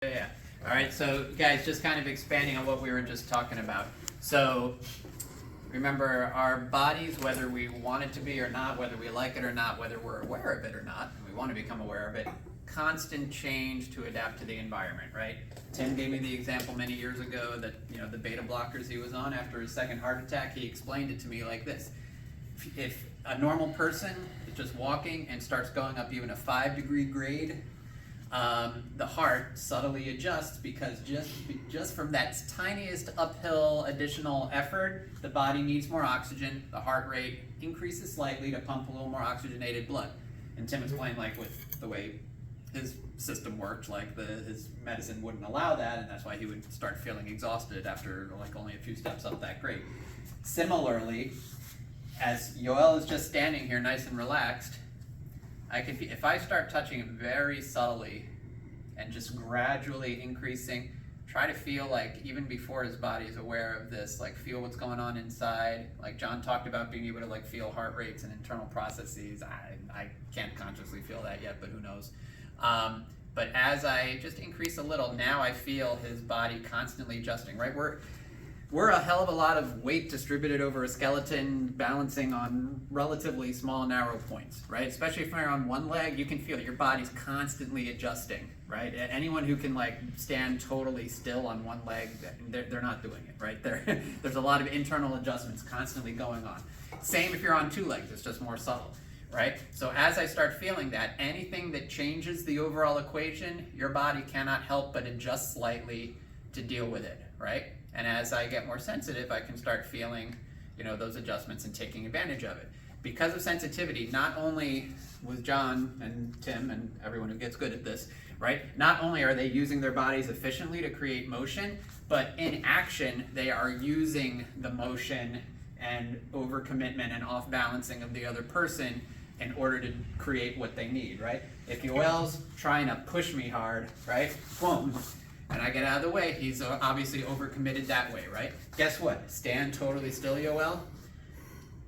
Yeah. All right. So, guys, just kind of expanding on what we were just talking about. So, remember, our bodies, whether we want it to be or not, whether we like it or not, whether we're aware of it or not, and we want to become aware of it, constant change to adapt to the environment, right? Tim gave me the example many years ago that, the beta blockers he was on after his second heart attack, he explained it to me like this. If a normal person is just walking and starts going up even a 5-degree grade, the heart subtly adjusts because just from that tiniest uphill additional effort, the body needs more oxygen, the heart rate increases slightly to pump a little more oxygenated blood. And Tim explained, like, with the way his system worked, like his medicine wouldn't allow that, and that's why he would start feeling exhausted after like only a few steps up that grade. Similarly, as Yoel is just standing here nice and relaxed, if I start touching him very subtly and just gradually increasing, try to feel like even before his body is aware of this, like feel what's going on inside. Like John talked about being able to like feel heart rates and internal processes. I can't consciously feel that yet, but who knows. But as I just increase a little, now I feel his body constantly adjusting, right? We're a hell of a lot of weight distributed over a skeleton, balancing on relatively small, narrow points, right? Especially if you're on one leg, you can feel your body's constantly adjusting, right? Anyone who can like stand totally still on one leg, they're not doing it, right? There's a lot of internal adjustments constantly going on. Same if you're on two legs, it's just more subtle, right? So as I start feeling that, anything that changes the overall equation, your body cannot help but adjust slightly to deal with it, right? And as I get more sensitive, I can start feeling, those adjustments and taking advantage of it. Because of sensitivity, not only with John and Tim and everyone who gets good at this, right? Not only are they using their bodies efficiently to create motion, but in action, they are using the motion and overcommitment and off-balancing of the other person in order to create what they need, right? If Yoel's trying to push me hard, right? Boom. And I get out of the way, he's obviously overcommitted that way, right? Guess what? Stand totally still, Yoel.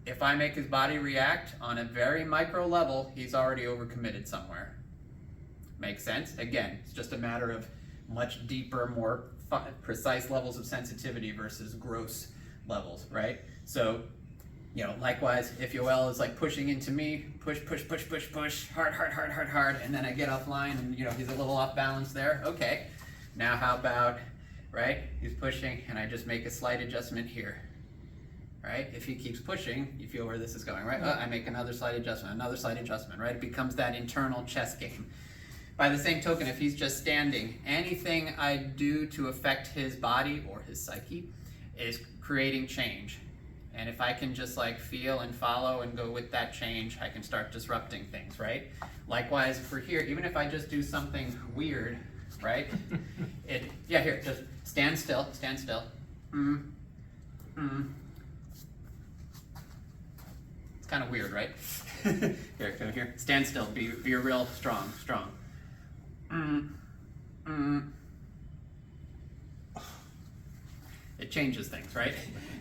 If I make his body react on a very micro level, he's already overcommitted somewhere. Makes sense? Again, it's just a matter of much deeper, more precise levels of sensitivity versus gross levels, right? So, likewise, if Yoel is like pushing into me, push, hard, and then I get offline and, he's a little off balance there, okay. Now how about, right, he's pushing and I just make a slight adjustment here, right? If he keeps pushing, you feel where this is going, right? I make another slight adjustment, right? It becomes that internal chess game. By the same token, if he's just standing, anything I do to affect his body or his psyche is creating change. And if I can just like feel and follow and go with that change, I can start disrupting things, right? Likewise for here, even if I just do something weird, right? Here, just stand still. It's kind of weird, right? Here, stand still, be real strong. It changes things, right?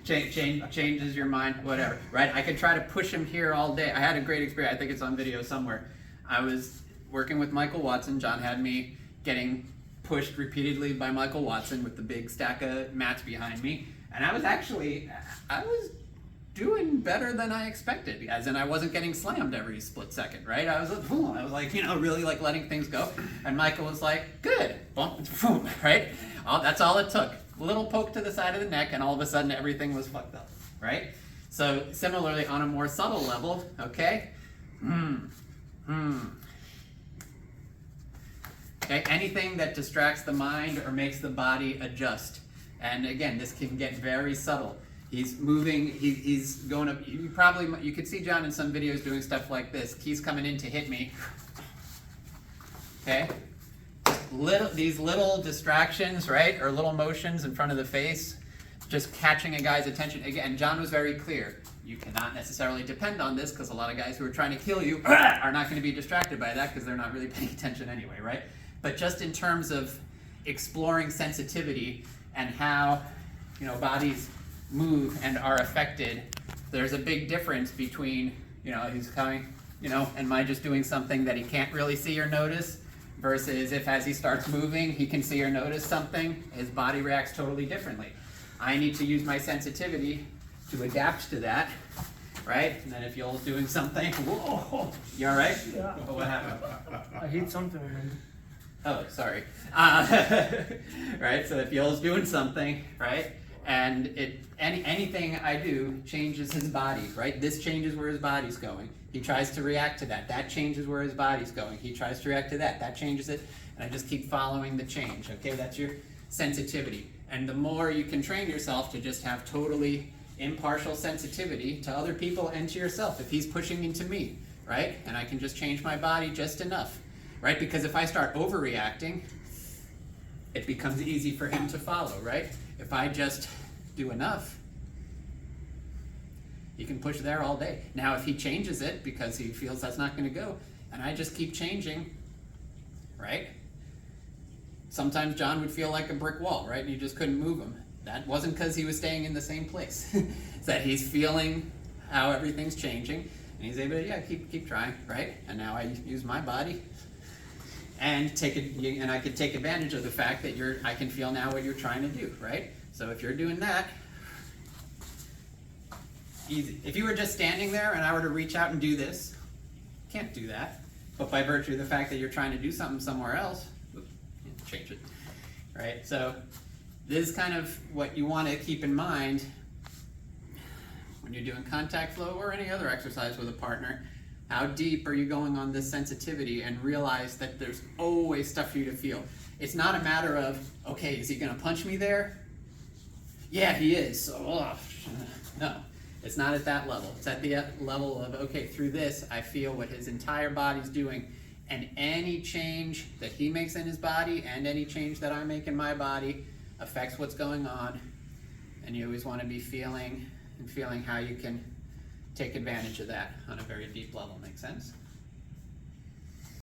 Changes your mind, whatever, right? I could try to push him here all day. I had a great experience, I think it's on video somewhere. I was working with Michael Watson. John had me getting pushed repeatedly by Michael Watson with the big stack of mats behind me, and I was doing better than I expected, as in I wasn't getting slammed every split second, right? I was like, really like letting things go, and Michael was like, good, bump, boom, right? That's all it took. A little poke to the side of the neck, and all of a sudden everything was fucked up, right? So similarly, on a more subtle level, okay? Okay, anything that distracts the mind or makes the body adjust. And again, this can get very subtle. He's moving, he's going up, you could see John in some videos doing stuff like this. He's coming in to hit me. Okay? These little distractions, right, or little motions in front of the face, just catching a guy's attention. Again, John was very clear. You cannot necessarily depend on this because a lot of guys who are trying to kill you are not going to be distracted by that because they're not really paying attention anyway, right? But just in terms of exploring sensitivity and how, bodies move and are affected, there's a big difference between, he's coming, and am I just doing something that he can't really see or notice versus if as he starts moving, he can see or notice something, his body reacts totally differently. I need to use my sensitivity to adapt to that, right? And then if Yoel's doing something, whoa, you all right? Yeah. Oh, what happened? I hit something, man. Oh, sorry. Right, so if Yoel's doing something, right, and anything I do changes his body, right? This changes where his body's going. He tries to react to that. That changes where his body's going. He tries to react to that. That changes it. And I just keep following the change, okay? That's your sensitivity. And the more you can train yourself to just have totally impartial sensitivity to other people and to yourself. If he's pushing into me, right? And I can just change my body just enough, right? Because if I start overreacting, it becomes easy for him to follow, right? If I just do enough, he can push there all day. Now, if he changes it because he feels that's not going to go, and I just keep changing, right? Sometimes John would feel like a brick wall, right? And you just couldn't move him. That wasn't because he was staying in the same place. It's that he's feeling how everything's changing, and he's able to, yeah, keep trying, right? And now I use my body and I can take advantage of the fact that I can feel now what you're trying to do, right? So if you're doing that, easy. If you were just standing there and I were to reach out and do this, can't do that. But by virtue of the fact that you're trying to do something somewhere else, change it, right? So this is kind of what you want to keep in mind when you're doing contact flow or any other exercise with a partner. How deep are you going on this sensitivity, and realize that there's always stuff for you to feel. It's not a matter of, okay, is he going to punch me there? Yeah, he is. So, no, it's not at that level. It's at the level of, okay, through this, I feel what his entire body's doing, and any change that he makes in his body and any change that I make in my body affects what's going on, and you always want to be feeling how you can take advantage of that on a very deep level. Make sense?